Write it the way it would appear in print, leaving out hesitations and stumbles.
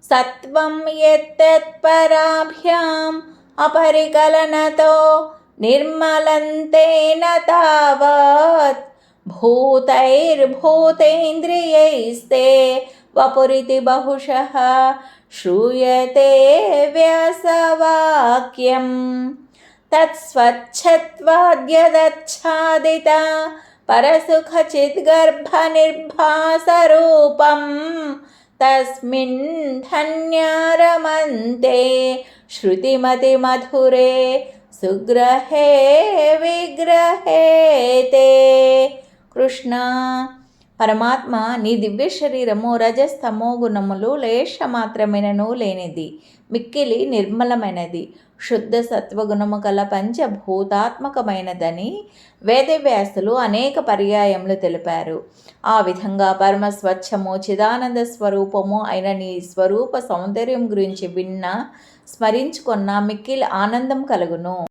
సత్వం యత్తత్పరాభ్యాం అపరికలనతో నిర్మలంతేన తావత్ భూతైర్భూతేంద్రియైస్తే వపురితి బహుశః శ్రూయతే వ్యాసవాక్యం. తత్స్వచ్ఛత్వాద్యదచ్ఛాదిత పరసుఖచిద్గర్భనిర్భాసరూపం తస్మిన్ ధన్యారమంతే శృతిమతిమధురే సుగ్రహే విగ్రహేతే. కృష్ణ పరమాత్మ, నీ దివ్య శరీరము రజస్తమో గుణములు లేశమాత్రమైనను లేనిది, మిక్కిలి నిర్మలమైనది, శుద్ధ సత్వగుణము కల పంచభూతాత్మకమైనదని వేదవ్యాసులు అనేక పర్యాయములు తెలిపారు. ఆ విధంగా పరమ స్వచ్ఛము చిదానంద స్వరూపము అయిన నీ స్వరూప సౌందర్యం గురించి విన్నా స్మరించుకున్న మిక్కిలి ఆనందం కలుగును.